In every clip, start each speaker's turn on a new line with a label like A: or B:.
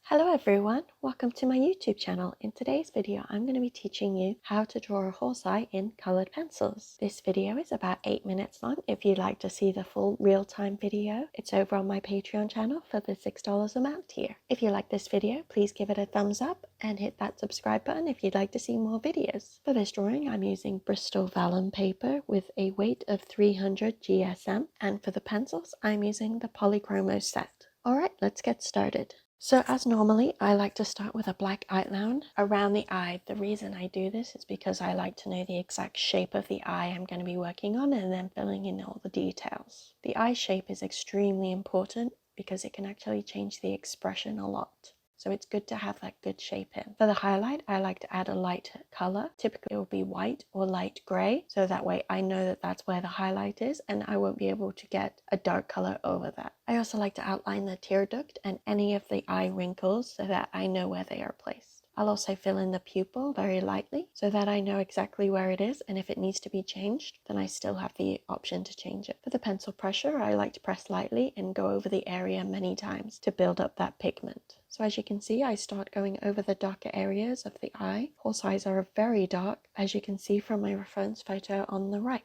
A: Hello everyone, welcome to my YouTube channel. In today's video, I'm going to be teaching you how to draw a horse eye in colored pencils. This video is about 8 minutes long. If you'd like to see the full real-time video, it's over on my Patreon channel for the $6 amount tier. If you like this video, please give it a thumbs up and hit that subscribe button if you'd like to see more videos. For this drawing, I'm using Bristol vellum paper with a weight of 300 GSM, and for the pencils, I'm using the Polychromo set. Alright, let's get started. So as normally, I like to start with a black outline around the eye. The reason I do this is because I like to know the exact shape of the eye I'm going to be working on and then filling in all the details. The eye shape is extremely important because it can actually change the expression a lot. So it's good to have that good shape in. For the highlight, I like to add a light color. Typically it will be white or light gray. So that way I know that that's where the highlight is and I won't be able to get a dark color over that. I also like to outline the tear duct and any of the eye wrinkles so that I know where they are placed. I'll also fill in the pupil very lightly so that I know exactly where it is, and if it needs to be changed, then I still have the option to change it. For the pencil pressure, I like to press lightly and go over the area many times to build up that pigment. So as you can see, I start going over the darker areas of the eye. Horse eyes are very dark, as you can see from my reference photo on the right.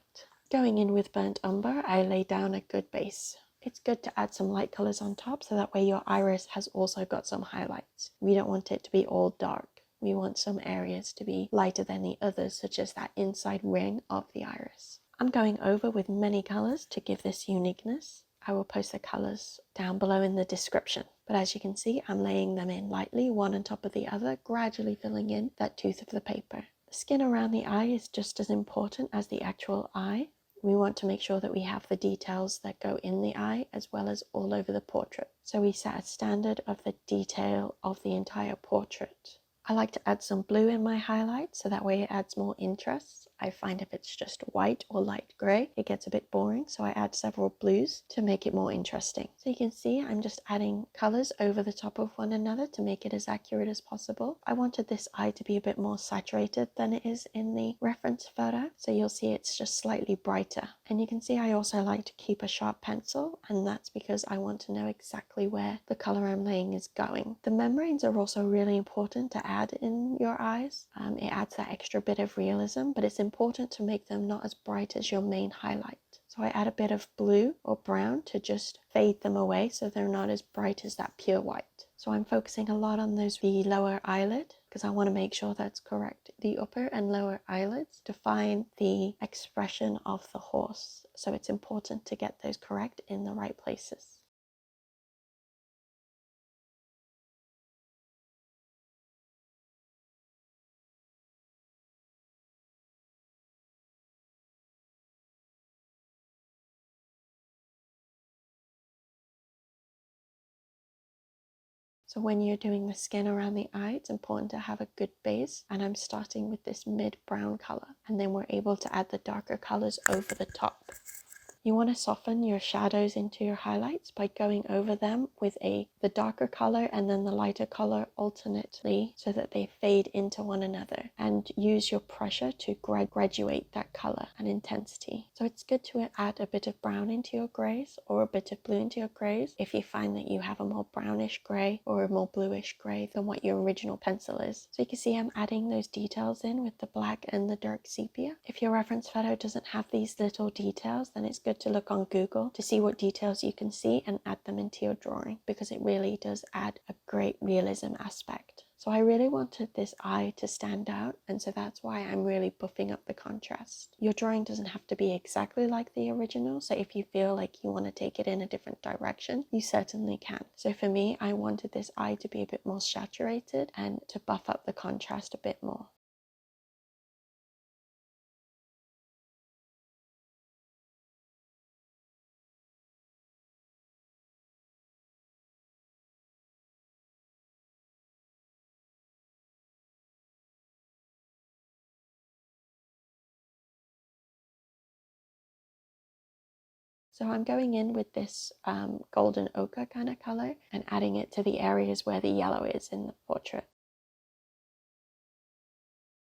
A: Going in with burnt umber, I lay down a good base. It's good to add some light colors on top so that way your iris has also got some highlights. We don't want it to be all dark. We want some areas to be lighter than the others, such as that inside ring of the iris. I'm going over with many colors to give this uniqueness. I will post the colors down below in the description. But as you can see, I'm laying them in lightly, one on top of the other, gradually filling in that tooth of the paper. The skin around the eye is just as important as the actual eye. We want to make sure that we have the details that go in the eye as well as all over the portrait. So we set a standard of the detail of the entire portrait. I like to add some blue in my highlights so that way it adds more interest. I find if it's just white or light grey, it gets a bit boring, so I add several blues to make it more interesting. So you can see I'm just adding colours over the top of one another to make it as accurate as possible. I wanted this eye to be a bit more saturated than it is in the reference photo, so you'll see it's just slightly brighter. And you can see I also like to keep a sharp pencil, and that's because I want to know exactly where the colour I'm laying is going. The membranes are also really important to add in your eyes. It adds that extra bit of realism, but it's important to make them not as bright as your main highlight. So I add a bit of blue or brown to just fade them away so they're not as bright as that pure white. So I'm focusing a lot on the lower eyelid because I want to make sure that's correct. The upper and lower eyelids define the expression of the horse, so it's important to get those correct in the right places. So when you're doing the skin around the eye, it's important to have a good base, and I'm starting with this mid-brown color, and then we're able to add the darker colors over the top. You want to soften your shadows into your highlights by going over them with the darker color and then the lighter color alternately so that they fade into one another, and use your pressure to graduate that color and intensity. So it's good to add a bit of brown into your grays or a bit of blue into your grays if you find that you have a more brownish gray or a more bluish gray than what your original pencil is. So you can see I'm adding those details in with the black and the dark sepia. If your reference photo doesn't have these little details, then it's good to look on Google to see what details you can see and add them into your drawing, because it really does add a great realism aspect. So I really wanted this eye to stand out, and so that's why I'm really buffing up the contrast. Your drawing doesn't have to be exactly like the original, so if you feel like you want to take it in a different direction, you certainly can. So for me, I wanted this eye to be a bit more saturated and to buff up the contrast a bit more. So I'm going in with this golden ochre kind of color and adding it to the areas where the yellow is in the portrait.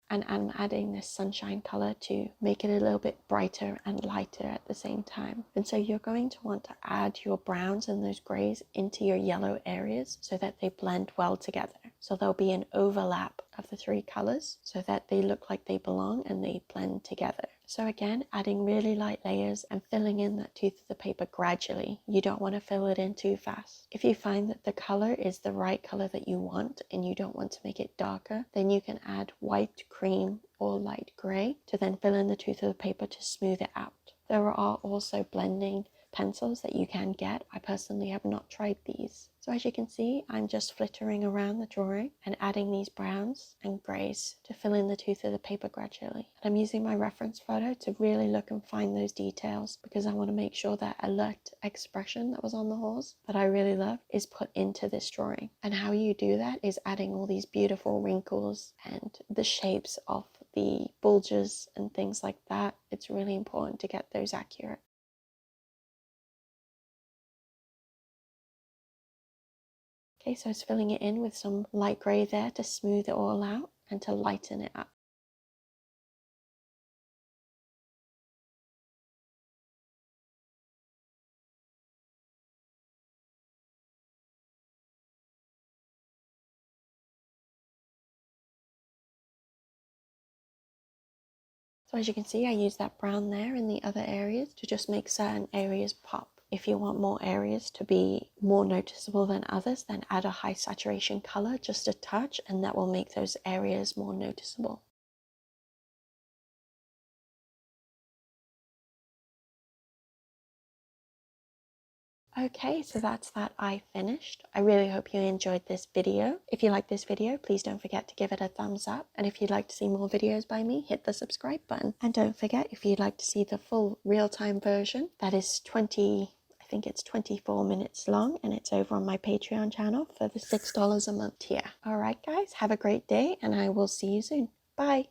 A: And I'm adding this sunshine color to make it a little bit brighter and lighter at the same time. And so you're going to want to add your browns and those grays into your yellow areas so that they blend well together. So there'll be an overlap of the three colors so that they look like they belong and they blend together. So again, adding really light layers and filling in that tooth of the paper gradually. You don't want to fill it in too fast. If you find that the color is the right color that you want and you don't want to make it darker, then you can add white, cream, or light gray to then fill in the tooth of the paper to smooth it out. There are also blending pencils that you can get. I personally have not tried these. So as you can see, I'm just flittering around the drawing and adding these browns and grays to fill in the tooth of the paper gradually. And I'm using my reference photo to really look and find those details because I want to make sure that alert expression that was on the horse that I really love is put into this drawing. And how you do that is adding all these beautiful wrinkles and the shapes of the bulges and things like that. It's really important to get those accurate. Okay, so it's filling it in with some light grey there to smooth it all out and to lighten it up. So as you can see, I use that brown there in the other areas to just make certain areas pop. If you want more areas to be more noticeable than others, then add a high saturation color, just a touch, and that will make those areas more noticeable. Okay, so that's that eye finished. I really hope you enjoyed this video. If you like this video, please don't forget to give it a thumbs up. And if you'd like to see more videos by me, hit the subscribe button. And don't forget, if you'd like to see the full real-time version, that is I think it's 24 minutes long, and it's over on my Patreon channel for the $6 a month tier. All right, guys, have a great day, and I will see you soon. Bye.